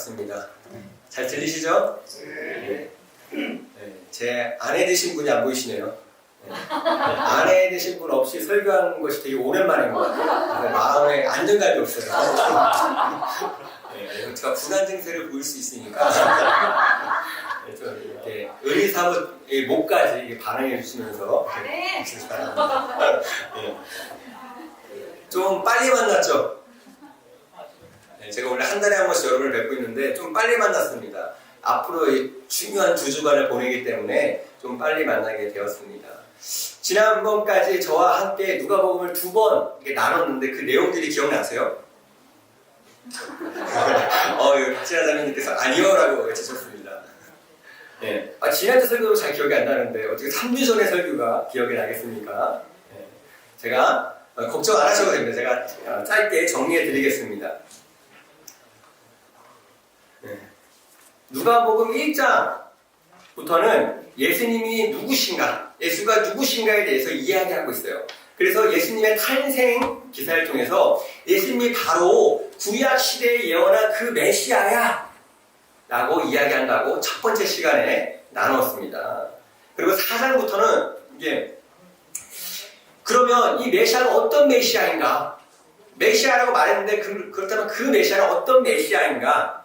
반갑습니다. 잘 들리시죠? 네. 제 아내 되신 분이 안 보이시네요. 아내 되신 분 없이 설교한 것이 되게 오랜만인 것 같아요. 마음에 안정감이 없어요. 제가 불안 증세를 보일 수 있으니까 좀 이렇게 의리사뭇 목까지 반응해 주시면서 해주시기 바랍니다. 좀 빨리 만났죠? 제가 원래 한 달에 한 번씩 여러분을 뵙고 있는데 좀 빨리 만났습니다. 앞으로 중요한 2주간을 보내기 때문에 좀 빨리 만나게 되었습니다. 지난번까지 저와 함께 누가복음을 2번 이렇게 나눴는데 그 내용들이 기억나세요? 박진아 자매님께서 아니요라고 외치셨습니다. 네. 지난주 설교도 잘 기억이 안 나는데 어떻게 3주 전의 설교가 기억이 나겠습니까? 네. 제가 걱정 안 하셔도 됩니다. 제가 짧게 정리해 드리겠습니다. 네. 누가복음 1장부터는 예수님이 누구신가, 예수가 누구신가에 대해서 이야기하고 있어요. 그래서 예수님의 탄생 기사를 통해서 예수님이 바로 구약 시대에 예언한 그 메시아야 라고 이야기한다고 첫 번째 시간에 나눴습니다. 그리고 4장부터는 이게 그러면 이 메시아는 어떤 메시아인가? 메시아라고 말했는데 그렇다면 그 메시아는 어떤 메시아인가?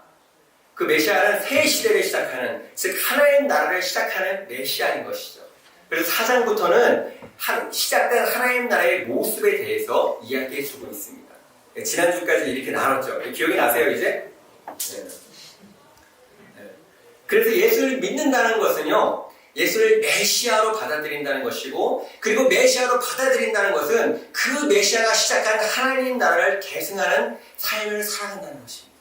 그 메시아는 새 시대를 시작하는, 즉 하나님 나라를 시작하는 메시아인 것이죠. 그래서 4장부터는 시작된 하나님 나라의 모습에 대해서 이야기해주고 있습니다. 지난주까지 이렇게 나눴죠. 기억이 나세요 이제? 그래서 예수를 믿는다는 것은요, 예수를 메시아로 받아들인다는 것이고, 그리고 메시아로 받아들인다는 것은 그 메시아가 시작한 하나님 나라를 계승하는 삶을 살아간다는 것입니다.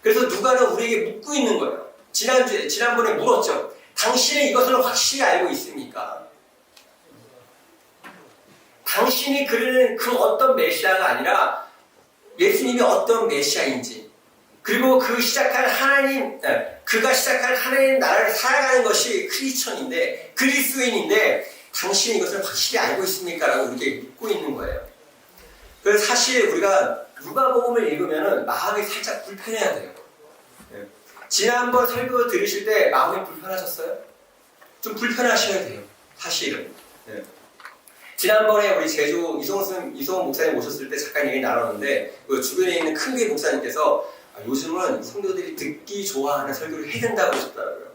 그래서 누가는 우리에게 묻고 있는 거예요. 지난번에 물었죠. 당신은 이것을 확실히 알고 있습니까? 당신이 그리는 그 어떤 메시아가 아니라 예수님이 어떤 메시아인지, 그리고 그가 시작한 하나님 나라를 살아가는 것이 크리스천인데, 그리스도인인데, 당신이 이것을 확실히 알고 있습니까? 라고 우리에게 묻고 있는 거예요. 그래서 사실 우리가 누가복음을 읽으면 마음이 살짝 불편해야 돼요. 지난번 설교 들으실 때 마음이 불편하셨어요? 좀 불편하셔야 돼요. 사실은. 지난번에 우리 제주 이성훈 목사님 오셨을 때 잠깐 얘기 나눴는데, 그 주변에 있는 큰교회 목사님께서 요즘은 성도들이 듣기 좋아하는 설교를 해야 된다고 하셨더라고요.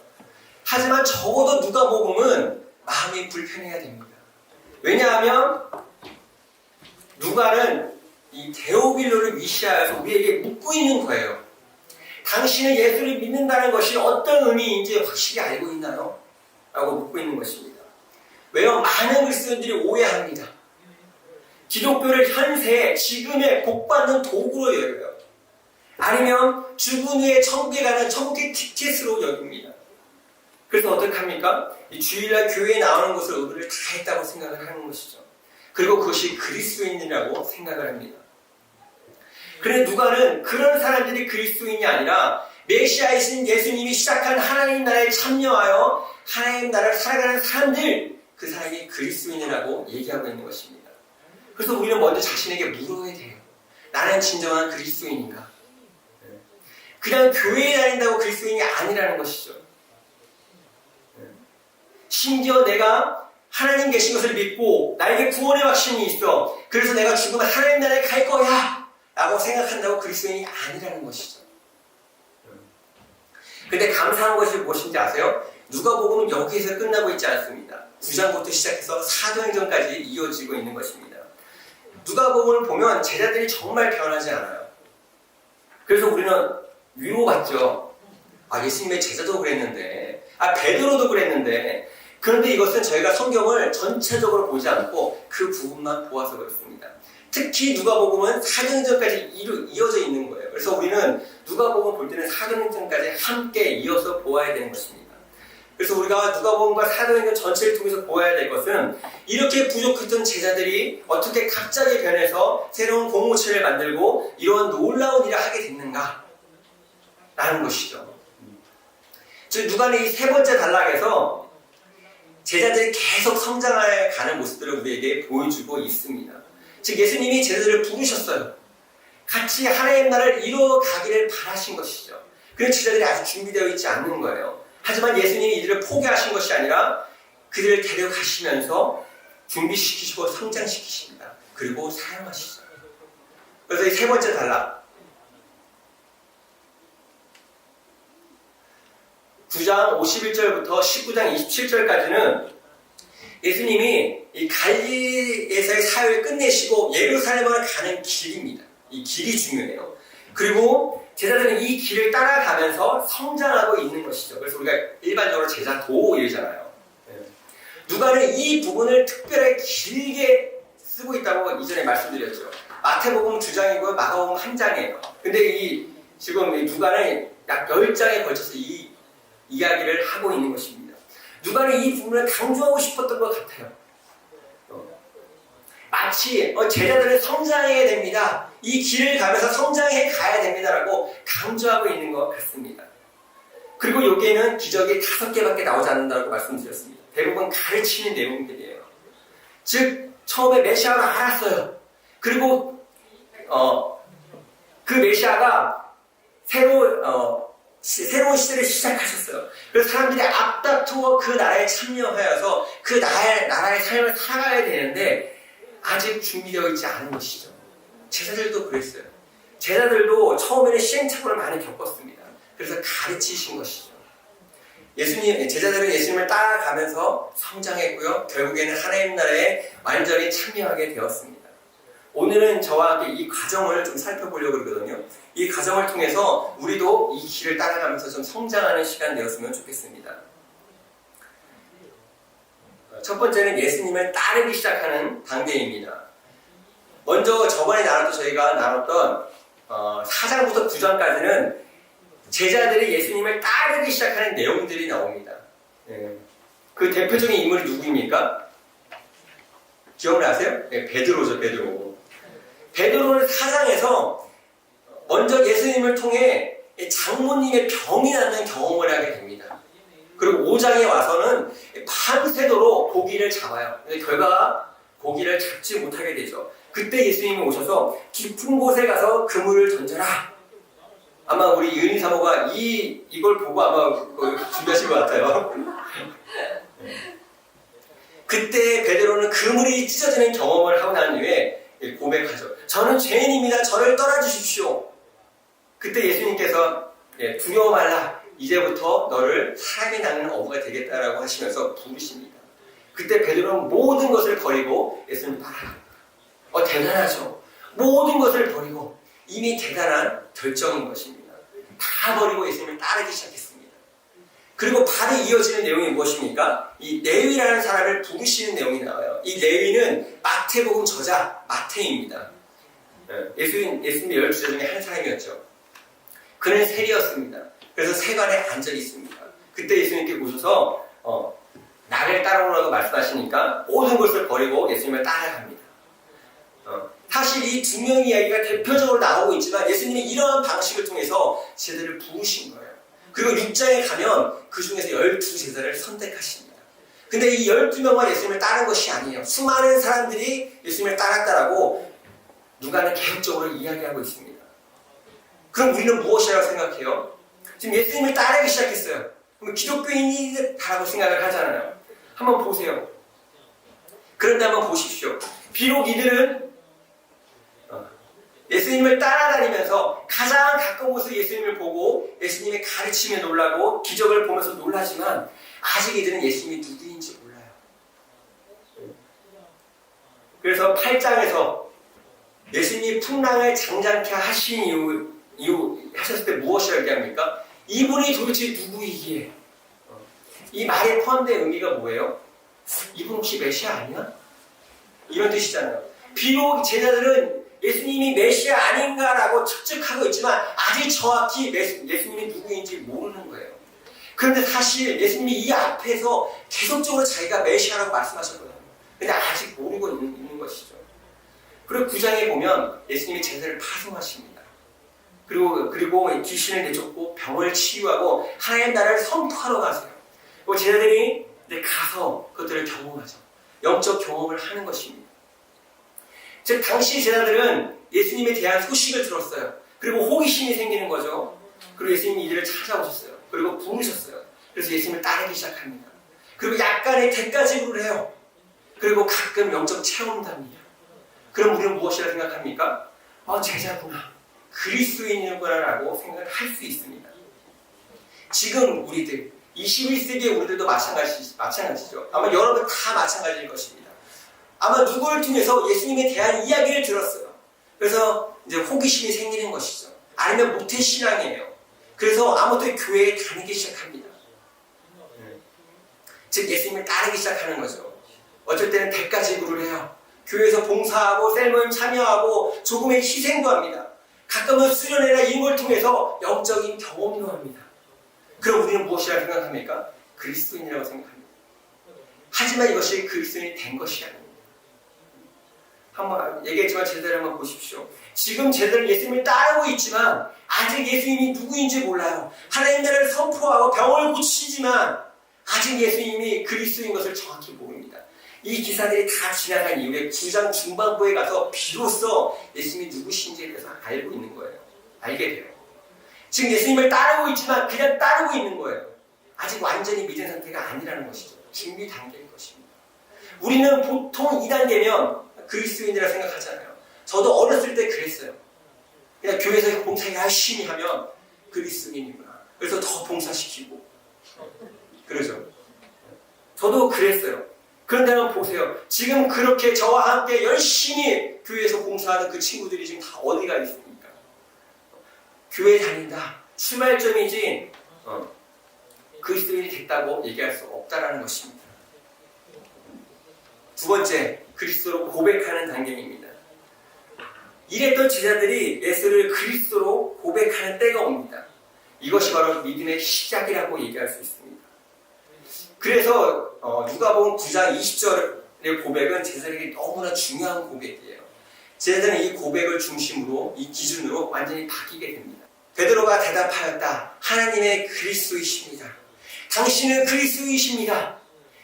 하지만 적어도 누가복음은 마음이 불편해야 됩니다. 왜냐하면 누가는 이 데오빌로를 위시하여서 우리에게 묻고 있는 거예요. 당신은 예수를 믿는다는 것이 어떤 의미인지 확실히 알고 있나요? 라고 묻고 있는 것입니다. 왜요? 많은 그리스도인들이 오해합니다. 기독교를 현세에 지금의 복받는 도구로 여겨요. 아니면 죽은 후에 천국에 가는 천국의 티켓으로 여깁니다. 그래서 어떻게 합니까? 이 주일날 교회에 나오는 것을 의무를 다 했다고 생각을 하는 것이죠. 그리고 그것이 그리스도인이라고 생각을 합니다. 그런데 누가는 그런 사람들이 그리스도인이 아니라 메시아이신 예수님이 시작한 하나님 나라에 참여하여 하나님 나라를 살아가는 사람들, 그 사람이 그리스도인이라고 얘기하고 있는 것입니다. 그래서 우리는 먼저 자신에게 물어야 돼요. 나는 진정한 그리스도인인가? 그냥 교회에 다닌다고 그리스도인이 아니라는 것이죠. 심지어 내가 하나님 계신 것을 믿고 나에게 구원의 확신이 있어. 그래서 내가 죽으면 하나님 나라에 갈 거야 라고 생각한다고 그리스도인이 아니라는 것이죠. 근데 감사한 것이 무엇인지 아세요? 누가복음은 여기에서 끝나고 있지 않습니다. 9장부터 시작해서 사도행전까지 이어지고 있는 것입니다. 누가복음을 보면 제자들이 정말 변하지 않아요. 그래서 우리는 위로받죠. 예수님의 제자도 그랬는데, 베드로도 그랬는데, 그런데 이것은 저희가 성경을 전체적으로 보지 않고 그 부분만 보아서 그렇습니다. 특히 누가복음은 사도행전까지 이어져 있는 거예요. 그래서 우리는 누가복음 볼 때는 사도행전까지 함께 이어서 보아야 되는 것입니다. 그래서 우리가 누가복음과 사도행전 전체를 통해서 보아야 될 것은 이렇게 부족했던 제자들이 어떻게 갑자기 변해서 새로운 공동체를 만들고 이런 놀라운 일을 하게 됐는가 라는 것이죠. 즉 누가는 이 세 번째 단락에서 제자들이 계속 성장해 가는 모습들을 우리에게 보여주고 있습니다. 즉 예수님이 제자들을 부르셨어요. 같이 하나님 나라를 이루어가기를 바라신 것이죠. 그래서 제자들이 아직 준비되어 있지 않는 거예요. 하지만 예수님이 이들을 포기하신 것이 아니라 그들을 데려가시면서 준비시키시고 성장시키십니다. 그리고 사용하시죠. 그래서 이 세 번째 단락, 9장 51절부터 19장 27절까지는 예수님이 이 갈릴리에서의 사역을 끝내시고 예루살렘으로 가는 길입니다. 이 길이 중요해요. 그리고 제자들은 이 길을 따라가면서 성장하고 있는 것이죠. 그래서 우리가 일반적으로 제자도 이러잖아요. 누가는 이 부분을 특별히 길게 쓰고 있다고 이전에 말씀드렸죠. 마태복음 2장이고요. 마가복음 1장이에요. 근데 지금 누가는 약 10장에 걸쳐서 이 이야기를 하고 있는 것입니다. 누가는 이 부분을 강조하고 싶었던 것 같아요. 마치 제자들은 성장해야 됩니다. 이 길을 가면서 성장해 가야 됩니다라고 강조하고 있는 것 같습니다. 그리고 여기에는 기적이 5개밖에 나오지 않는다고 말씀드렸습니다. 대부분 가르치는 내용들이에요. 즉 처음에 메시아를 알았어요. 그리고 그 메시아가 새로운 시대를 시작하셨어요. 그래서 사람들이 앞다투어 그 나라에 참여하여서 그 나라의 삶을 살아가야 되는데 아직 준비되어 있지 않은 것이죠. 제자들도 그랬어요. 제자들도 처음에는 시행착오를 많이 겪었습니다. 그래서 가르치신 것이죠. 제자들은 예수님을 따라가면서 성장했고요. 결국에는 하나님 나라에 완전히 참여하게 되었습니다. 오늘은 저와 함께 이 과정을 좀 살펴보려고 그러거든요. 이 과정을 통해서 우리도 이 길을 따라가면서 좀 성장하는 시간 되었으면 좋겠습니다. 첫 번째는 예수님을 따르기 시작하는 단계입니다. 먼저 저번에 저희가 나눴던 4장부터 9장까지는 제자들이 예수님을 따르기 시작하는 내용들이 나옵니다. 그 대표적인 인물이 누구입니까? 기억나세요? 베드로죠, 베드로. 베드로는 4장에서 먼저 예수님을 통해 장모님의 병이 낫는 경험을 하게 됩니다. 그리고 5장에 와서는 밤새도록 고기를 잡아요. 근데 결과가 고기를 잡지 못하게 되죠. 그때 예수님이 오셔서 깊은 곳에 가서 그물을 던져라. 아마 우리 윤희 사모가 이걸 보고 아마 준비하신 것 같아요. 그때 베드로는 그물이 찢어지는 경험을 하고 난 후에 고백하죠. 저는 죄인입니다. 저를 떠나주십시오. 그때 예수님께서 두려워 말라. 이제부터 너를 사람이 낳는 어부가 되겠다라고 하시면서 부르십니다. 그때 베드로는 모든 것을 버리고 예수님을 따라갑니다. 대단하죠. 모든 것을 버리고 이미 대단한 결정인 것입니다. 다 버리고 예수님을 따르기 시작했습니다. 그리고 바로 이어지는 내용이 무엇입니까? 이 레위라는 사람을 부르시는 내용이 나와요. 이 레위는 마태복음 저자 마태입니다. 예수님의 12제자 중에 한 사람이었죠. 그는 세리였습니다. 그래서 세관에 앉아 있습니다. 그때 예수님께 보셔서 나를 따라오라고 말씀하시니까 모든 것을 버리고 예수님을 따라갑니다. 사실 이 두 명의 이야기가 대표적으로 나오고 있지만 예수님이 이러한 방식을 통해서 제자들을 부르신 거예요. 그리고 6장에 가면 그 중에서 12제자를 선택하십니다. 근데 이 12명만 예수님을 따른 것이 아니에요. 수많은 사람들이 예수님을 따랐다라고 누가는 계획적으로 이야기하고 있습니다. 그럼 우리는 무엇이라고 생각해요? 지금 예수님을 따르기 시작했어요. 그럼 기독교인이다라고 생각을 하잖아요. 한번 보세요. 그런데 한번 보십시오. 비록 이들은 예수님을 따라다니면서 가장 가까운 곳에서 예수님을 보고 예수님의 가르침에 놀라고 기적을 보면서 놀라지만 아직 이들은 예수님이 누구인지 몰라요. 그래서 8장에서 예수님이 풍랑을 장장케 하신 이유 하셨을 때 무엇이라고 얘기합니까? 이분이 도대체 누구이기에? 이 말에 포함된 의미가 뭐예요? 이분 혹시 메시아 아니야? 이런 뜻이잖아요. 비록 제자들은 예수님이 메시아 아닌가라고 측측하고 있지만 아직 정확히 예수님이 누구인지 모르는 거예요. 그런데 사실 예수님이 이 앞에서 계속적으로 자기가 메시아라고 말씀하셨거든요. 근데 아직 모르고 있는 것이죠. 그리고 9장에 보면 예수님이 제자를 파송하십니다. 그리고 귀신을 내쫓고 병을 치유하고 하나님 나라를 선포하러 가세요. 그리고 제자들이 가서 그것들을 경험하죠. 영적 경험을 하는 것입니다. 즉 당시 제자들은 예수님에 대한 소식을 들었어요. 그리고 호기심이 생기는 거죠. 그리고 예수님이 이들을 찾아오셨어요. 그리고 부르셨어요. 그래서 예수님을 따르기 시작합니다. 그리고 약간의 대가 지불을 해요. 그리고 가끔 영적 체험도 합니다. 그럼 우리는 무엇이라 생각합니까? 제자구나, 그리스도인이구나 라고 생각을 할 수 있습니다. 지금 우리들 21세기의 우리들도 마찬가지죠. 아마 여러분 다 마찬가지일 것입니다. 아마 누구를 통해서 예수님에 대한 이야기를 들었어요. 그래서 이제 호기심이 생기는 것이죠. 아니면 모태신앙이에요. 그래서 아무튼 교회에 다니기 시작합니다. 즉 예수님을 따르기 시작하는 거죠. 어쩔 때는 대가 지불을 해요. 교회에서 봉사하고 셀모임 참여하고 조금의 희생도 합니다. 가끔은 수련회나 이런 걸 통해서 영적인 경험도 합니다. 그럼 우리는 무엇이라 생각합니까? 그리스도인이라고 생각합니다. 하지만 이것이 그리스도인이 된 것이 아닙니다. 한번 얘기했지만 제자를 한번 보십시오. 지금 제자들은 예수님을 따르고 있지만 아직 예수님이 누구인지 몰라요. 하나님 나라를 선포하고 병을 고치지만 아직 예수님이 그리스도인 것을 정확히 모릅니다. 이 기사들이 다 지나간 이후에 9장 중반부에 가서 비로소 예수님이 누구신지에 대해서 알고 있는 거예요. 알게 돼요. 지금 예수님을 따르고 있지만 그냥 따르고 있는 거예요. 아직 완전히 믿은 상태가 아니라는 것이죠. 준비 단계일 것입니다. 우리는 보통 2단계면 그리스도인이라 생각하잖아요. 저도 어렸을 때 그랬어요. 그냥 교회에서 봉사 열심히 하면 그리스도인이구나. 그래서 더 봉사시키고 그러죠. 저도 그랬어요. 그런데 한번 보세요. 지금 그렇게 저와 함께 열심히 교회에서 봉사하는 그 친구들이 지금 다 어디가 있습니까? 교회 다닌다. 출발점이지 그리스도인이 됐다고 얘기할 수 없다라는 것입니다. 두 번째, 그리스도로 고백하는 단계입니다. 이랬던 제자들이 예수를 그리스도로 고백하는 때가 옵니다. 이것이 바로 믿음의 시작이라고 얘기할 수 있습니다. 그래서 누가복음 9장 20절의 고백은 제자들에게 너무나 중요한 고백이에요. 제자들은 이 고백을 중심으로, 이 기준으로 완전히 바뀌게 됩니다. 베드로가 대답하였다. 하나님의 그리스도이십니다. 당신은 그리스도이십니다.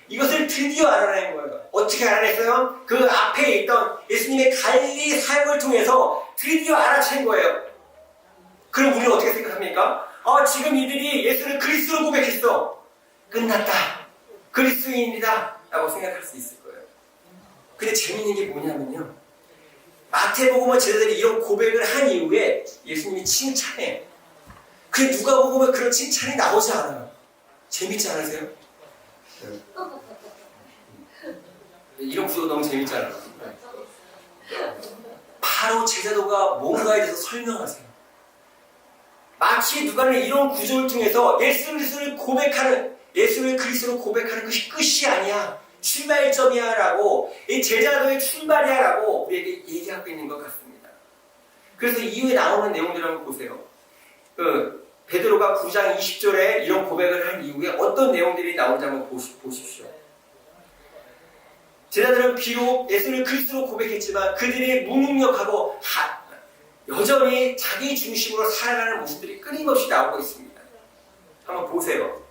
이것을 드디어 알아낸 거예요. 어떻게 알아냈어요? 그 앞에 있던 예수님의 갈릴리 사역을 통해서 드디어 알아챈 거예요. 그럼 우리는 어떻게 생각합니까? 지금 이들이 예수를 그리스도로 고백했어. 끝났다. 그리스도인이다. 라고 생각할 수 있을 거예요. 근데 재밌는 게 뭐냐면요. 마태복음은 제자들이 이런 고백을 한 이후에 예수님이 칭찬해요. 근데 누가복음은 그런 칭찬이 나오지 않아요. 재밌지 않으세요? 이런 구도 너무 재밌잖아요. 바로 제자도가 뭔가에 대해서 설명하세요. 마치 누가는 이런 구조를 통해서 예수 그리스도를 고백하는, 예수를 그리스도로 고백하는 것이 끝이 아니야, 출발점이야 라고, 이 제자도의 출발이야 라고 우리에게 얘기하고 있는 것 같습니다. 그래서 이후에 나오는 내용들을 한번 보세요. 베드로가 9장 20절에 이런 고백을 한 이후에 어떤 내용들이 나오는지 한번 보십시오. 제자들은 비록 예수를 그리스도로 고백했지만 그들이 무능력하고 여전히 자기 중심으로 살아가는 모습들이 끊임없이 나오고 있습니다. 한번 보세요.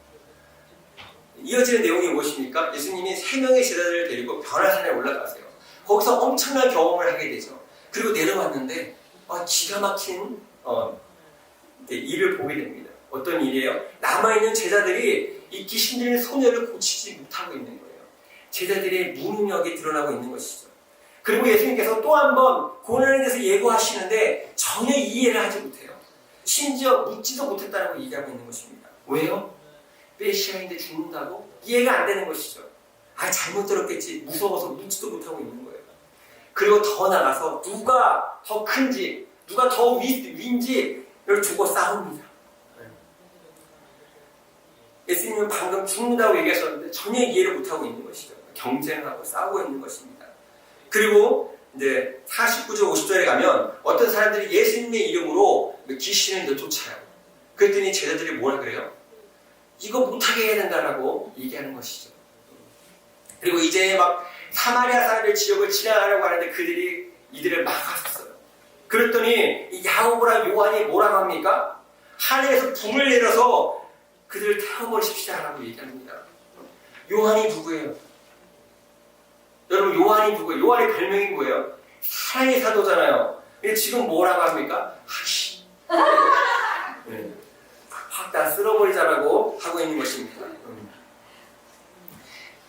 이어지는 내용이 무엇입니까? 예수님이 3명의 제자들을 데리고 변화산에 올라가세요. 거기서 엄청난 경험을 하게 되죠. 그리고 내려왔는데 기가 막힌 일을 보게 됩니다. 어떤 일이에요? 남아있는 제자들이 이 귀신 들린 소녀를 고치지 못하고 있는 거예요. 제자들의 무능력이 드러나고 있는 것이죠. 그리고 예수님께서 또 한 번 고난에 대해서 예고하시는데 전혀 이해를 하지 못해요. 심지어 묻지도 못했다고 얘기하고 있는 것입니다. 왜요? 메시아인데 죽는다고? 이해가 안 되는 것이죠. 잘못 들었겠지. 무서워서 묻지도 못하고 있는 거예요. 그리고 더 나가서 누가 더 큰지, 누가 더 위인지를 두고 싸웁니다. 예수님은 방금 죽는다고 얘기하셨는데 전혀 이해를 못하고 있는 것이죠. 경쟁하고 싸우고 있는 것입니다. 그리고 이제 49절 50절에 가면 어떤 사람들이 예수님의 이름으로 귀신을 쫓아요. 그랬더니 제자들이 뭐라 그래요? 이거 못하게 해야 된다라고 얘기하는 것이죠. 그리고 이제 막 사마리아 사람들 지역을 지나가려고 하는데 그들이 이들을 막았어요. 그랬더니 이 야고보랑 요한이 뭐라고 합니까? 하늘에서 불을 내려서 그들을 태워버리십시다라고 얘기합니다. 요한이 누구예요? 여러분, 요한이 누구예요? 요한의 별명이 뭐예요? 사랑의 사도잖아요. 근데 지금 뭐라고 합니까? 하시. 네. 확 다 쓸어버리자라고 하고 있는 것입니다.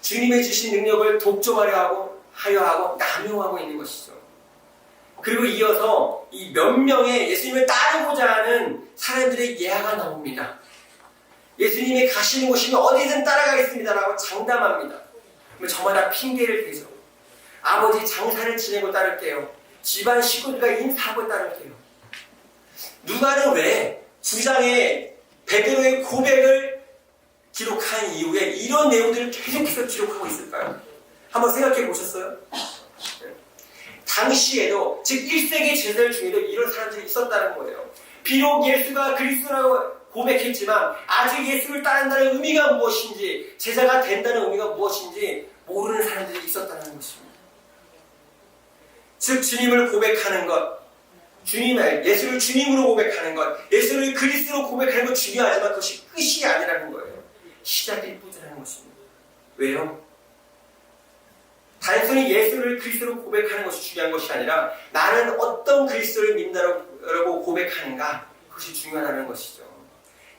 주님의 주신 능력을 독점하려 하고 남용하고 있는 것이죠. 그리고 이어서 이 몇 명의 예수님을 따르고자 하는 사람들의 예화가 나옵니다. 예수님이 가시는 곳이면 어디든 따라가겠습니다라고 장담합니다. 저마다 핑계를 대죠. 아버지 장사를 지내고 따를게요. 집안 식구들과 인사하고 따를게요. 누가는 왜 9장에 베드로의 고백을 기록한 이후에 이런 내용들을 계속해서 기록하고 있을까요? 한번 생각해 보셨어요? 당시에도, 즉 1세기 제자들 중에도 이런 사람들이 있었다는 거예요. 비록 예수가 그리스도라고 고백했지만 아직 예수를 따른다는 의미가 무엇인지, 제자가 된다는 의미가 무엇인지 모르는 사람들이 있었다는 것입니다. 즉 주님을 고백하는 것, 예수를 주님으로 고백하는 것, 예수를 그리스도로 고백하는 것 중요하지만 그것이 끝이 아니라는 거예요. 시작일 뿐이라는 것입니다. 왜요? 단순히 예수를 그리스도로 고백하는 것이 중요한 것이 아니라 나는 어떤 그리스도를 믿는다고 고백하는가, 그것이 중요하다는 것이죠.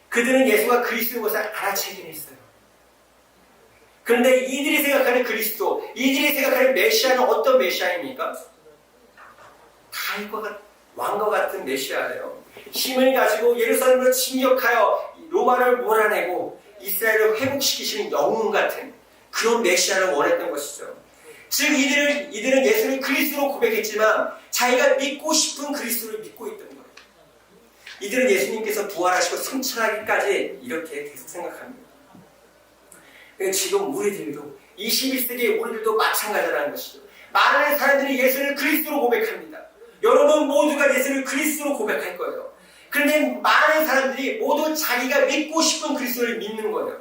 그들은 예수가 그리스도인 것을 알아채긴 했어요. 그런데 이들이 생각하는 그리스도, 이들이 생각하는 메시아는 어떤 메시아입니까? 다윗과 왕과 같은 메시아예요. 힘을 가지고 예루살렘을 침략하여 로마를 몰아내고 이스라엘을 회복시키시는 영웅 같은 그런 메시아를 원했던 것이죠. 즉 이들은 예수를 그리스도로 고백했지만 자기가 믿고 싶은 그리스도를 믿고 있던 거예요. 이들은 예수님께서 부활하시고 승천하기까지 이렇게 계속 생각합니다. 지금 우리들도 21세기의 우리들도 마찬가지라는 것이죠. 많은 사람들이 예수를 그리스도로 고백합니다. 여러분 모두가 예수를 그리스도로 고백할 거예요. 그런데 많은 사람들이 모두 자기가 믿고 싶은 그리스도를 믿는 거예요.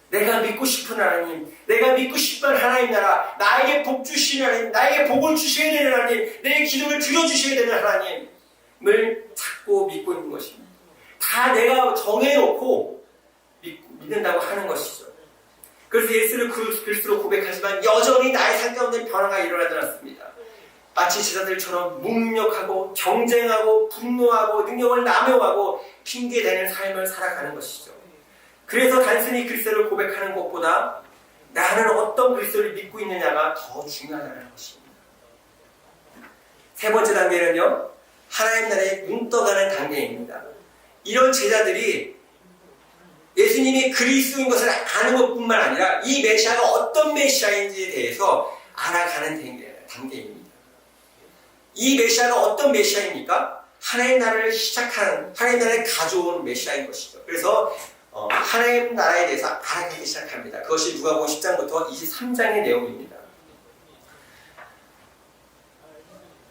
내가 믿고 싶은 하나님, 내가 믿고 싶은 하나님 나라, 나에게 복 주시는 하나님, 나에게 복을 주셔야 되는 하나님, 내 기도를 들어주셔야 되는 하나님을 찾고 믿고 있는 것입니다. 다 내가 정해놓고 믿는다고 하는 것이죠. 그래서 예수를 그리스도로 고백하지만 여전히 나의 삶 가운데 변화가 일어나지 않습니다. 마치 제자들처럼 무능력하고 경쟁하고 분노하고 능력을 남용하고 핑계대는 삶을 살아가는 것이죠. 그래서 단순히 그리스도를 고백하는 것보다 나는 어떤 그리스도를 믿고 있느냐가 더 중요하다는 것입니다. 세 번째 단계는요, 하나님 나라에 눈 떠가는 단계입니다. 이런 제자들이 예수님이 그리스도인 것을 아는 것뿐만 아니라 이 메시아가 어떤 메시아인지에 대해서 알아가는 단계입니다. 이 메시아가 어떤 메시아입니까? 하나님 나라를 시작하는, 하나님 나라를 가져온 메시아인 것이죠. 그래서 하나님 나라에 대해서 알아가기 시작합니다. 그것이 누가복음 10장부터 23장의 내용입니다.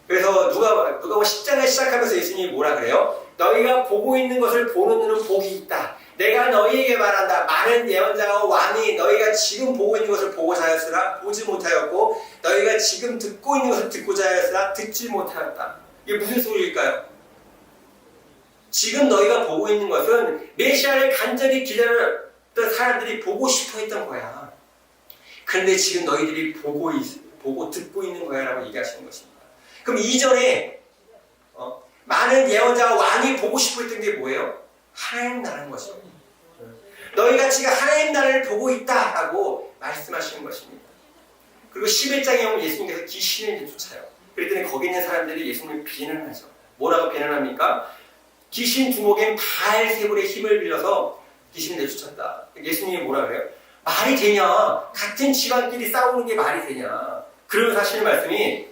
그래서 누가복음 10장을 시작하면서 예수님이 뭐라 그래요? 너희가 보고 있는 것을 보는 눈은 복이 있다. 내가 너희에게 말한다. 많은 예언자와 왕이 너희가 지금 보고 있는 것을 보고자 하였으나 보지 못하였고 너희가 지금 듣고 있는 것을 듣고자 하였으나 듣지 못하였다. 이게 무슨 소리일까요? 지금 너희가 보고 있는 것은 메시아를 간절히 기다렸던 사람들이 보고 싶어 했던 거야. 그런데 지금 너희들이 보고 듣고 있는 거야 라고 얘기하시는 것입니다. 그럼 이전에 많은 예언자와 왕이 보고 싶어 했던 게 뭐예요? 하나님 나라는 것이죠. 너희가 지금 하나님 나라를 보고 있다라고 말씀하시는 것입니다. 그리고 11장에 오면 예수님께서 귀신을 쫓아요. 그랬더니 거기 있는 사람들이 예수님을 비난하죠. 뭐라고 비난합니까? 귀신 두목인 바알세불의 힘을 빌려서 귀신을 내쫓았다. 예수님이 뭐라 그래요? 말이 되냐? 같은 집안끼리 싸우는 게 말이 되냐? 그러면서 하시는 말씀이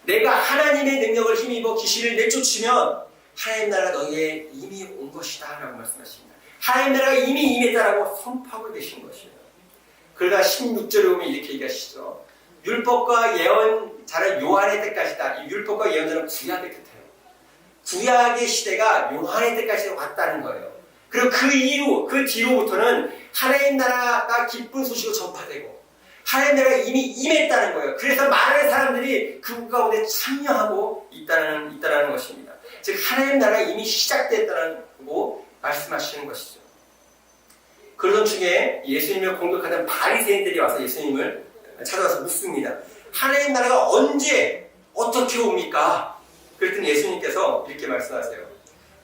내가 하나님의 능력을 힘입어 귀신을 내쫓으면 하나님 나라가 너희에 이미 온 것이다 라고 말씀하십니다. 하나님 나라가 이미 임했다라고 선포하고 계신 것이에요. 그러다 16절에 오면 이렇게 얘기하시죠. 율법과 예언자는 요한의 때까지다. 이 율법과 예언자는 구약의 뜻이에요. 구약의 시대가 요한의 때까지 왔다는 거예요. 그리고 그 뒤로부터는 하나님 나라가 기쁜 소식으로 전파되고 하나님 나라가 이미 임했다는 거예요. 그래서 많은 사람들이 그 가운데 참여하고 있다는 것입니다. 즉 하나님 나라가 이미 시작됐다고 말씀하시는 것이죠. 그러던 중에 예수님을 공격하던 바리새인들이 와서 예수님을 찾아와서 묻습니다. 하나님 나라가 언제 어떻게 옵니까? 그랬더니 예수님께서 이렇게 말씀하세요.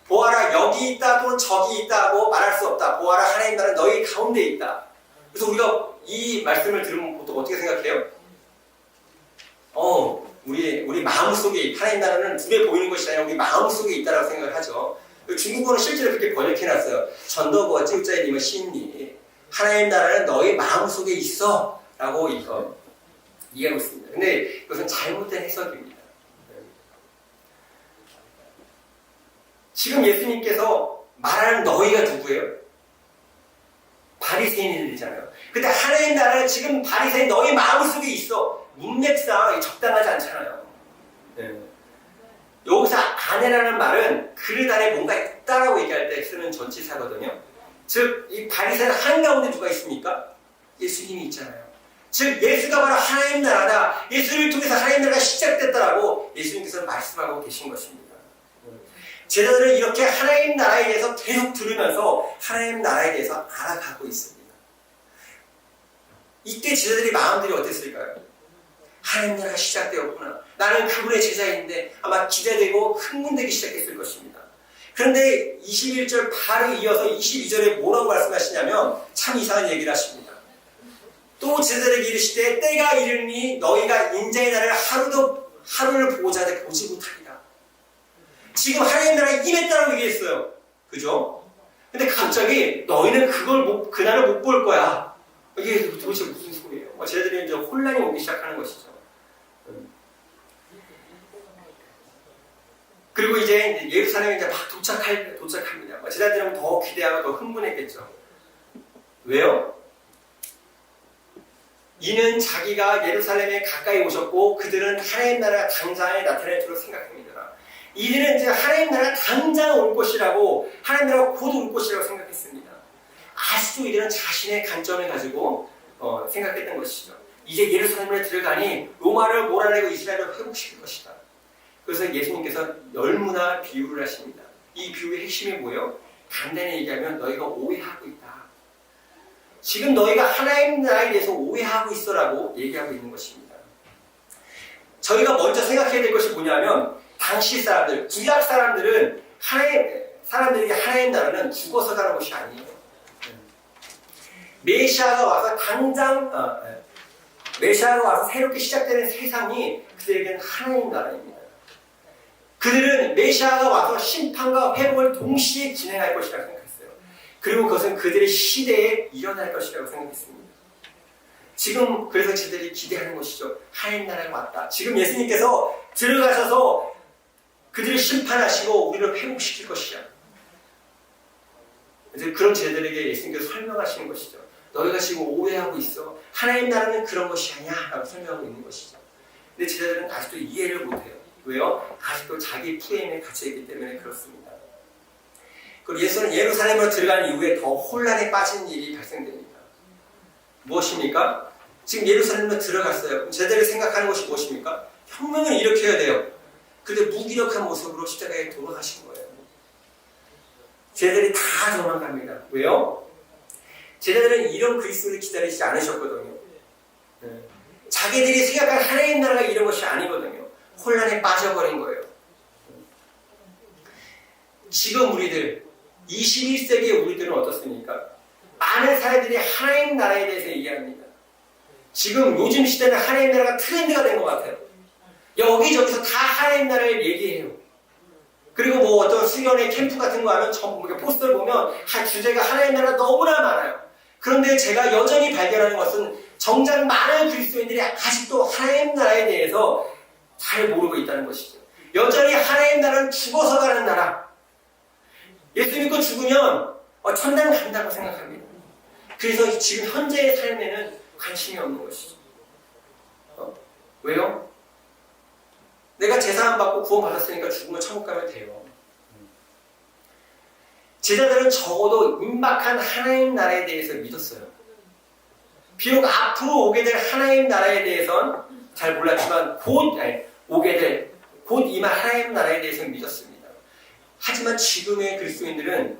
보아라, 여기 있다 또는 저기 있다고 말할 수 없다. 보아라, 하나님 나라는 너희 가운데 있다. 그래서 우리가 이 말씀을 들으면 보통 어떻게 생각해요? 우리 마음속에 하나님 나라는 눈에 보이는 것이 아니라 우리 마음속에 있다라고 생각을 하죠. 중국어는 실제로 그렇게 번역해놨어요. 전도거 찌우짜이님은 시인이 하나님 나라는 너희 마음속에 있어 라고 이거 이해하고 있습니다. 근데 이것은 잘못된 해석입니다. 지금 예수님께서 말하는 너희가 누구예요? 바리새인들이잖아요. 근데 하나님 나라는 지금 바리새인 너희 마음속에 있어. 문맥상 적당하지 않잖아요. 여기서 안에라는 말은 그릇 안에 뭔가 있다라고 얘기할 때 쓰는 전치사거든요. 즉, 이 바리새인 한가운데 누가 있습니까? 예수님이 있잖아요. 즉, 예수가 바로 하나님 나라다. 예수를 통해서 하나님 나라가 시작됐다라고 예수님께서 말씀하고 계신 것입니다. 제자들은 이렇게 하나님 나라에 대해서 계속 들으면서 하나님 나라에 대해서 알아가고 있습니다. 이때 제자들의 마음들이 어땠을까요? 하나님 나라가 시작되었구나. 나는 그분의 제자인데 아마 기대되고 흥분되기 시작했을 것입니다. 그런데 21절 바로 이어서 22절에 뭐라고 말씀하시냐면 참 이상한 얘기를 하십니다. 또 제자들에게 이르시되 때가 이르니 너희가 인자의 날을 하루를 보고자 하되 보지 못하리라. 지금 하나님 나라가 임했다라고 얘기했어요. 그죠? 근데 갑자기 너희는 그날을 못 볼 거야. 이게 도대체 무슨 소리예요? 제자들이 이제 혼란이 오기 시작하는 것이죠. 그리고 이제 예루살렘에 이제 막 도착합니다. 제자들은 더 기대하고 더 흥분했겠죠. 왜요? 이는 자기가 예루살렘에 가까이 오셨고 그들은 하나님 나라가 당장에 나타날 줄로 생각합니다. 이들은 이제 하나님 나라가 당장 올 것이라고, 하나님 나라가 곧 올 것이라고 생각했습니다. 아직도 이들은 자신의 관점을 가지고 생각했던 것이죠. 이제 예루살렘에 들어가니 로마를 몰아내고 이스라엘을 회복시킬 것이다. 그래서 예수님께서 열무나 비유를 하십니다. 이 비유의 핵심이 뭐예요? 간단히 얘기하면 너희가 오해하고 있다. 지금 너희가 하나님 나라에 대해서 오해하고 있어라고 얘기하고 있는 것입니다. 저희가 먼저 생각해야 될 것이 뭐냐면 당시 사람들, 구약 사람들은 사람들에게 하나님 나라는 죽어서 가는 것이 아니에요. 메시아가 와서 새롭게 시작되는 세상이 그들에게는 하나님 나라입니다. 그들은 메시아가 와서 심판과 회복을 동시에 진행할 것이라고 생각했어요. 그리고 그것은 그들의 시대에 일어날 것이라고 생각했습니다. 지금 그래서 저들이 기대하는 것이죠. 하나님 나라가 왔다. 지금 예수님께서 들어가셔서 그들을 심판하시고 우리를 회복시킬 것이야. 이제 그런 제자들에게 예수님께서 설명하시는 것이죠. 너희가 지금 오해하고 있어. 하나님 나라는 그런 것이 아니야 라고 설명하고 있는 것이죠. 근데 제자들은 아직도 이해를 못해요. 왜요? 아직도 자기 프레임에 갇혀있기 때문에 그렇습니다. 그리고 예수는 예루살렘으로 들어간 이후에 더 혼란에 빠진 일이 발생됩니다. 무엇입니까? 지금 예루살렘으로 들어갔어요. 그럼 제자들이 생각하는 것이 무엇입니까? 혁명을 일으켜야 돼요. 근데 무기력한 모습으로 십자가에 돌아가신 거예요. 제자들이 다 도망갑니다. 왜요? 제자들은 이런 그리스도를 기다리지 않으셨거든요. 자기들이 생각한 하나님 나라가 이런 것이 아니거든요. 혼란에 빠져버린 거예요. 지금 우리들 21세기의 우리들은 어떻습니까? 많은 사람들이 하나님 나라에 대해서 얘기합니다. 지금 요즘 시대는 하나님 나라가 트렌드가 된 것 같아요. 여기저기서 다 하나님 나라를 얘기해요. 그리고 뭐 어떤 수련회 캠프 같은 거 하면 전부 포스터를 보면 주제가 하나님 나라가 너무나 많아요. 그런데 제가 여전히 발견하는 것은 정작 많은 그리스도인들이 아직도 하나님 나라에 대해서 잘 모르고 있다는 것이죠. 여전히 하나님 나라는 죽어서 가는 나라. 예수 믿고 죽으면 천당 간다고 생각합니다. 그래서 지금 현재의 삶에는 관심이 없는 것이죠. 왜요? 내가 제사함 받고 구원 받았으니까 죽으면 천국 가면 돼요. 제자들은 적어도 임박한 하나님 나라에 대해서 믿었어요. 비록 앞으로 오게 될 하나님 나라에 대해서는 잘 몰랐지만 곧 임할 하나님 나라에 대해서는 믿었습니다. 하지만 지금의 그리스도인들은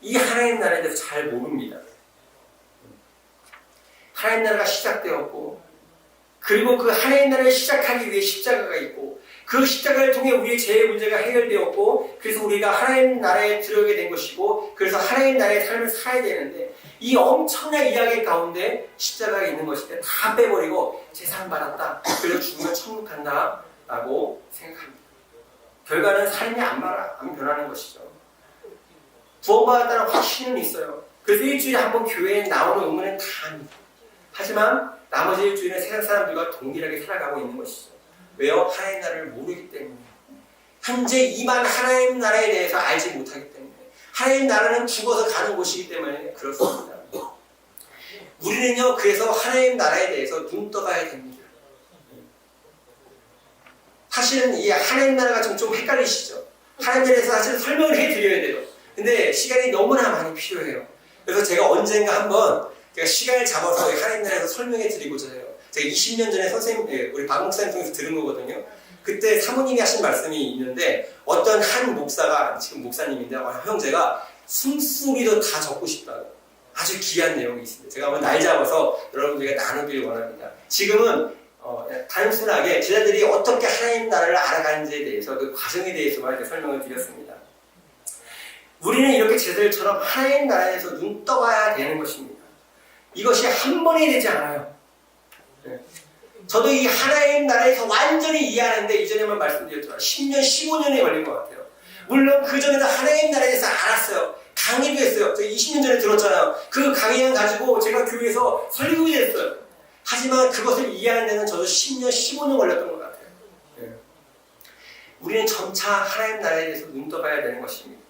이 하나님 나라에 대해서 잘 모릅니다. 하나님 나라가 시작되었고 그리고 그 하나님 나라를 시작하기 위해 십자가가 있고 그 십자가를 통해 우리의 죄의 문제가 해결되었고 그래서 우리가 하나님 나라에 들어오게 된 것이고 그래서 하나님 나라의 삶을 살아야 되는데 이 엄청난 이야기 가운데 십자가가 있는 것인데 다 빼버리고 재산 받았다. 그래서 죽으면 천국 간다 라고 생각합니다. 결과는 삶이 안 변하는 것이죠. 구원받았다는 확신은 있어요. 그래서 일주일에 한 번 교회에 나오는 의무는 다 합니다. 하지만 나머지 일주일은 세상 사람들과 동일하게 살아가고 있는 것이죠. 왜요? 하나님 나라를 모르기 때문에. 현재 임한 하나님 나라에 대해서 알지 못하기 때문에. 하나님 나라는 죽어서 가는 곳이기 때문에 그렇습니다. 우리는요, 그래서 하나님 나라에 대해서 눈 떠봐야 됩니다. 사실은 이 하나님 나라가 좀 헷갈리시죠? 하나님 나라에서 사실 설명을 해드려야 돼요. 근데 시간이 너무나 많이 필요해요. 그래서 제가 언젠가 한번 제가 시간을 잡아서 하나님 나라에서 설명해 드리고자 해요. 제가 20년 전에 선생님, 우리 박 목사님 통해서 들은 거거든요. 그때 사모님이 하신 말씀이 있는데 어떤 한 목사가, 지금 목사님인데 형제가 숨소리도 다 적고 싶다고 아주 귀한 내용이 있습니다. 제가 한번 날 잡아서 여러분들에게 나누길 원합니다. 지금은 단순하게 제자들이 어떻게 하나님 나라를 알아가는지에 대해서 그 과정에 대해서만 설명을 드렸습니다. 우리는 이렇게 제자들처럼 하나님 나라에서 눈 떠봐야 되는 것입니다. 이것이 한 번이 되지 않아요. 저도 이 하나님 나라에서 완전히 이해하는데 이전에만 말씀드렸지만 10년, 15년이 걸린 것 같아요. 물론 그 전에도 하나님 나라에 대해서 알았어요. 강의도 했어요. 제가 20년 전에 들었잖아요. 그 강의안 가지고 제가 교회에서 설교도 했어요. 하지만 그것을 이해하는 데는 저도 10년, 15년 걸렸던 것 같아요. 우리는 점차 하나님 나라에 대해서 눈 떠봐야 되는 것입니다.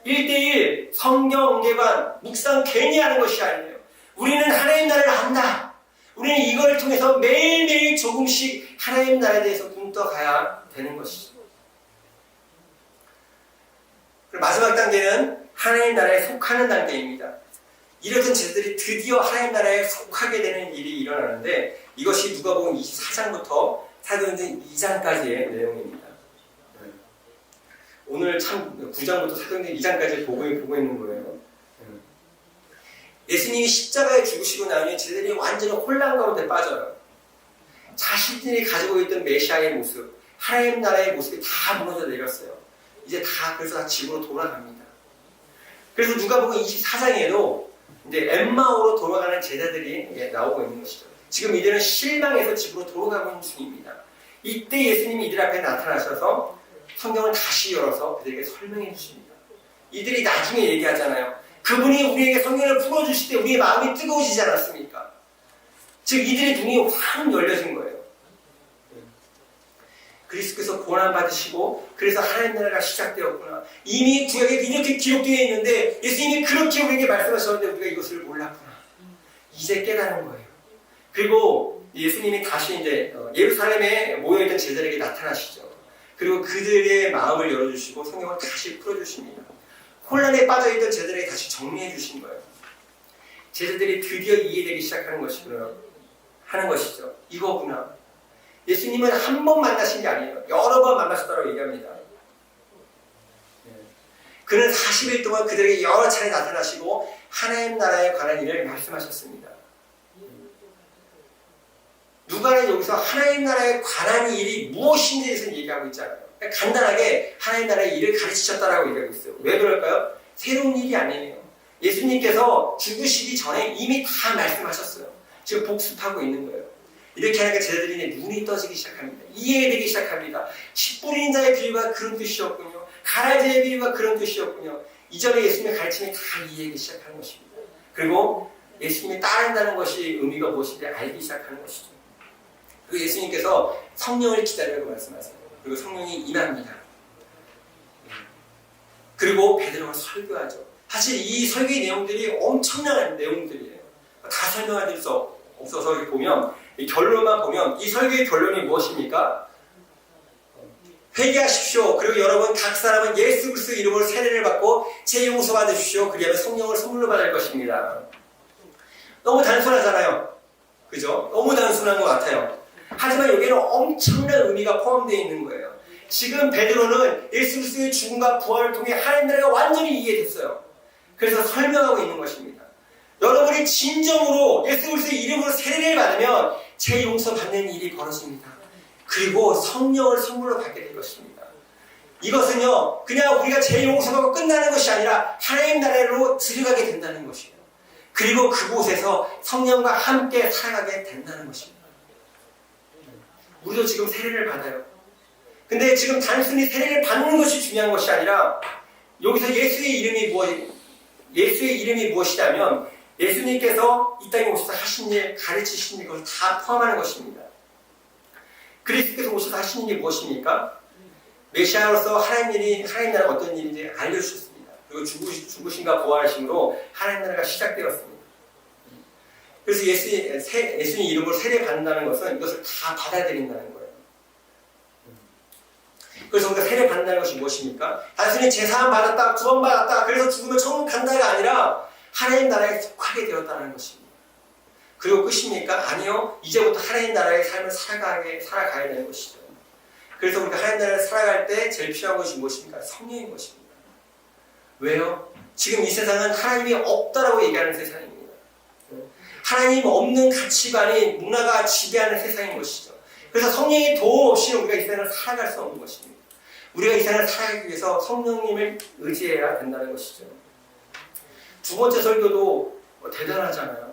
1대1 성경 옹개관 묵상 괜히 하는 것이 아니에요. 우리는 하나님 나라를 안다. 우리는 이걸 통해서 매일매일 조금씩 하나님 나라에 대해서 눈 떠가야 되는 것이죠. 그리고 마지막 단계는 하나님 나라에 속하는 단계입니다. 이렇던 제자들이 드디어 하나님 나라에 속하게 되는 일이 일어나는데 이것이 누가복음 24장부터 사도행전 2장까지의 내용입니다. 오늘 참 9장부터 사도행전 2장까지 보고 있는 거예요. 예수님이 십자가에 죽으시고 나니 제자들이 완전히 혼란 가운데 빠져요. 자신들이 가지고 있던 메시아의 모습, 하나님 나라의 모습이 다 무너져 내렸어요. 이제 그래서 다 집으로 돌아갑니다. 그래서 누가복음 24장에도 이제 엠마오로 돌아가는 제자들이 나오고 있는 것이죠. 지금 이들은 실망해서 집으로 돌아가고 있는 중입니다. 이때 예수님이 이들 앞에 나타나셔서 성경을 다시 열어서 그들에게 설명해 주십니다. 이들이 나중에 얘기하잖아요. 그분이 우리에게 성경을 풀어주실 때 우리의 마음이 뜨거워지지 않았습니까? 즉 이들의 눈이 확 열려진 거예요. 그리스도께서 고난받으시고 그래서 하나님 나라가 시작되었구나. 이미 구약에 이렇게 기록되어 있는데 예수님이 그렇게 우리에게 말씀하셨는데 우리가 이것을 몰랐구나. 이제 깨닫는 거예요. 그리고 예수님이 다시 이제 예루살렘에 모여있던 제자들에게 나타나시죠. 그리고 그들의 마음을 열어주시고 성경을 다시 풀어주십니다. 혼란에 빠져있던 제자들에게 다시 정리해 주신 거예요. 제자들이 드디어 이해되기 시작하는 것이구나 하는 것이죠. 이거구나. 예수님은 한 번 만나신 게 아니에요. 여러 번 만나셨다고 얘기합니다. 그는 40일 동안 그들에게 여러 차례 나타나시고 하나님 나라에 관한 일을 말씀하셨습니다. 누가는 여기서 하나님 나라에 관한 일이 무엇인지에 대해서 얘기하고 있잖아요. 간단하게 하나님 나라의 일을 가르치셨다라고 얘기하고 있어요. 왜 그럴까요? 새로운 일이 아니에요. 예수님께서 죽으시기 전에 이미 다 말씀하셨어요. 지금 복습하고 있는 거예요. 이렇게 하니까 제자들이 눈이 떠지기 시작합니다. 이해되기 시작합니다. 씨 뿌리는 자의 비유가 그런 뜻이었군요. 가라지의 비유가 그런 뜻이었군요. 이전에 예수님의 가르침이 다 이해하기 시작하는 것입니다. 그리고 예수님이 따른다는 것이 의미가 무엇인지 알기 시작하는 것이죠. 그리고 예수님께서 성령을 기다리라고 말씀하세요. 그리고 성령이 임합니다. 그리고 베드로가 설교하죠. 사실 이 설교의 내용들이 엄청난 내용들이에요. 다 설명할 수 없어서 여기 보면 이 결론만 보면 이 설교의 결론이 무엇입니까? 회개하십시오. 그리고 여러분 각 사람은 예수 그리스도 이름으로 세례를 받고 죄 용서 받으십시오. 그리하면 성령을 선물로 받을 것입니다. 너무 단순하잖아요. 그죠? 너무 단순한 것 같아요. 하지만 여기에는 엄청난 의미가 포함되어 있는 거예요. 지금 베드로는 예수 그리스도의 죽음과 부활을 통해 하나님 나라가 완전히 이해됐어요. 그래서 설명하고 있는 것입니다. 여러분이 진정으로 예수 그리스도의 이름으로 세례를 받으면 죄 용서 받는 일이 벌어집니다. 그리고 성령을 선물로 받게 될 것입니다. 이것은요, 그냥 우리가 죄 용서하고 끝나는 것이 아니라 하나님 나라로 들어가게 된다는 것이에요. 그리고 그곳에서 성령과 함께 살아가게 된다는 것입니다. 우리도 지금 세례를 받아요. 근데 지금 단순히 세례를 받는 것이 중요한 것이 아니라 여기서 예수의 이름이 무엇이냐면 예수님께서 이 땅에 오셔서 하신 일, 가르치신 일, 그걸 다 포함하는 것입니다. 그리스도께서 오셔서 하신 일이 무엇입니까? 메시아로서 하나님 나라가 어떤 일인지 알려주셨습니다. 그리고 죽으심과 부활하심으로 하나님 나라가 시작되었습니다. 그래서 예수님 이름으로 세례 받는다는 것은 이것을 다 받아들인다는 거예요. 그래서 우리가 세례 받는다는 것이 무엇입니까? 단순히 제사함 받았다, 구원받았다, 그래서 죽으면 천국 간다가 아니라 하나님 나라에 속하게 되었다는 것입니다. 그리고 끝입니까? 아니요. 이제부터 하나님 나라의 삶을 살아가야 되는 것이죠. 그래서 우리가 하나님 나라를 살아갈 때 제일 필요한 것이 무엇입니까? 성령인 것입니다. 왜요? 지금 이 세상은 하나님이 없다라고 얘기하는 세상입니다. 하나님 없는 가치관이 문화가 지배하는 세상인 것이죠. 그래서 성령의 도움 없이 우리가 이 세상을 살아갈 수 없는 것입니다. 우리가 이 세상을 살아가기 위해서 성령님을 의지해야 된다는 것이죠. 두 번째 설교도 대단하잖아요.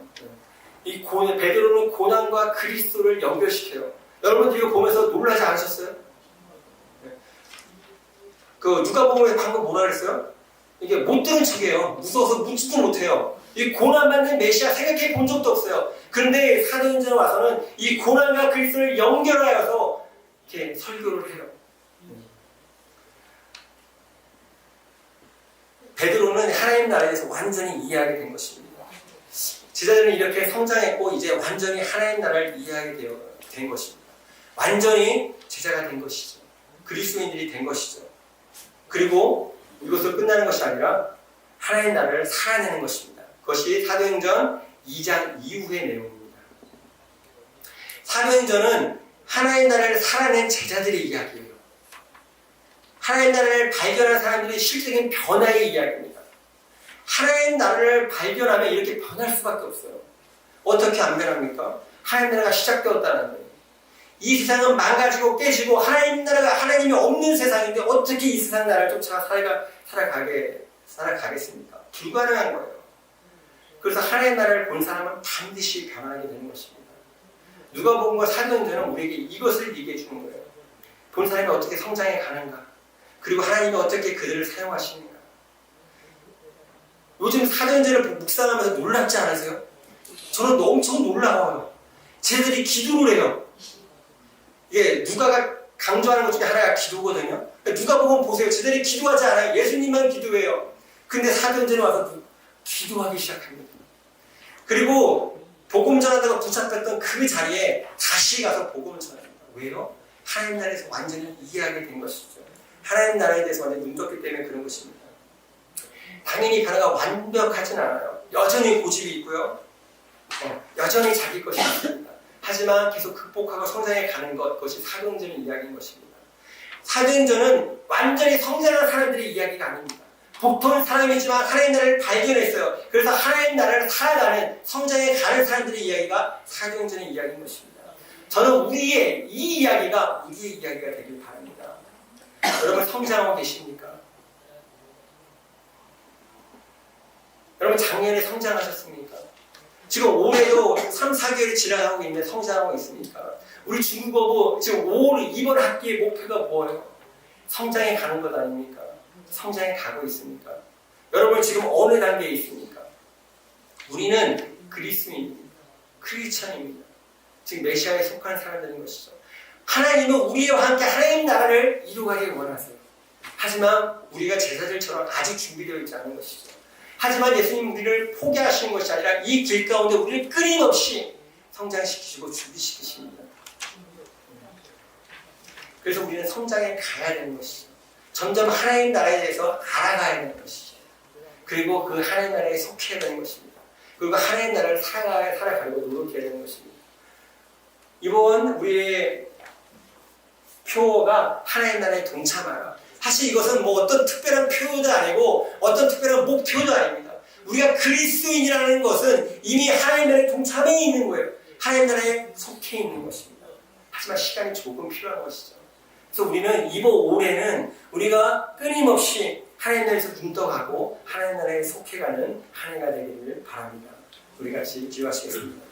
베드로는 고난과 그리스도를 연결시켜요. 여러분들 이거 보면서 놀라지 않으셨어요? 누가복음에 방금 뭐라 그랬어요? 이게 못 들은 척이에요. 무서워서 묻지도 못해요. 이 고난받는 메시아 생각해 본 적도 없어요. 그런데 사도행전에 와서는 이 고난과 그리스도를 연결하여서 이렇게 설교를 해요. 베드로는 하나님 나라에 대해서 완전히 이해하게 된 것입니다. 제자들은 이렇게 성장했고 이제 완전히 하나님 나라를 이해하게 된 것입니다. 완전히 제자가 된 것이죠. 그리스도인들이 된 것이죠. 그리고 이것으로 끝나는 것이 아니라 하나님 나라를 살아내는 것입니다. 그것이 사도행전 2장 이후의 내용입니다. 사도행전은 하나님 나라를 살아낸 제자들의 이야기예요. 하나님 나라를 발견한 사람들의 실적인 변화의 이야기입니다. 하나님 나라를 발견하면 이렇게 변할 수밖에 없어요. 어떻게 안 변합니까? 하나님 나라가 시작되었다는 거예요. 이 세상은 망가지고 깨지고 하나님이 없는 세상인데 어떻게 이 세상 나라를 쫓아 살아가겠습니까? 불가능한 거예요. 그래서 하나님 나라를 본 사람은 반드시 변하게 되는 것입니다. 누가복음과 사도행전은 우리에게 이것을 얘기해 주는 거예요. 본 사람이 어떻게 성장해 가는가, 그리고 하나님이 어떻게 그들을 사용하십니까? 요즘 사도행전을 묵상하면서 놀랍지 않으세요? 저는 엄청 놀라워요. 쟤들이 기도를 해요. 이게 누가가 강조하는 것 중에 하나가 기도거든요. 누가복음 보세요. 쟤들이 기도하지 않아요. 예수님만 기도해요. 근데 사도행전에 와서 기도하기 시작합니다. 그리고 복음 전하다가 붙잡혔던 그 자리에 다시 가서 복음을 전합니다. 왜요? 하나님 나라에서 완전히 이해하게 된 것이죠. 하나님 나라에 대해서 완전히 눈 떴기 때문에 그런 것입니다. 당연히 변화가 완벽하진 않아요. 여전히 고집이 있고요. 여전히 자기 것이 있습니다. 하지만 계속 극복하고 성장해 가는 것, 그것이 사도행전의 이야기인 것입니다. 사도행전은 완전히 성장한 사람들의 이야기가 아닙니다. 보통 사람이지만 하나님 나라를 발견했어요. 그래서 하나님 나라를 살아가는, 성장해 가는 사람들의 이야기가 사도행전의 이야기인 것입니다. 저는 우리의 이 이야기가 우리의 이야기가 되길 바랍니다. 여러분 성장하고 계십니까? 여러분 작년에 성장하셨습니까? 지금 올해도 3, 4개월이 지나가고 있는데 성장하고 있습니까? 우리 중국어부 지금 이번 학기의 목표가 뭐예요? 성장해 가는 것 아닙니까? 성장해 가고 있습니까? 여러분 지금 어느 단계에 있습니까? 우리는 그리스도인입니다. 크리스천입니다. 지금 메시아에 속한 사람들인 것이죠. 하나님은 우리와 함께 하나님 나라를 이루가길 원하세요. 하지만 우리가 제자들처럼 아직 준비되어 있지 않은 것이죠. 하지만 예수님 우리를 포기하시는 것이 아니라 이 길 가운데 우리를 끊임없이 성장시키시고 준비시키십니다. 그래서 우리는 성장해 가야 되는 것이죠. 점점 하나님 나라에 대해서 알아가야 되는 것이죠. 그리고 그 하나님 나라에 속해야 되는 것입니다. 그리고 하나님 나라를 살아가려고 노력해야 되는 것입니다. 이번 우리의 표어가 하나님 나라에 동참하라. 사실 이것은 뭐 어떤 특별한 표어도 아니고 어떤 특별한 목표도 아닙니다. 우리가 그리스도인이라는 것은 이미 하나님 나라에 동참해 있는 거예요. 하나님 나라에 속해 있는 것입니다. 하지만 시간이 조금 필요한 것이죠. 그래서 우리는 이번 올해는 우리가 끊임없이 하나님 나라에서 눈떠가고 하나님 나라에 속해가는 한 해가 되기를 바랍니다. 우리 같이 기도하시겠습니다.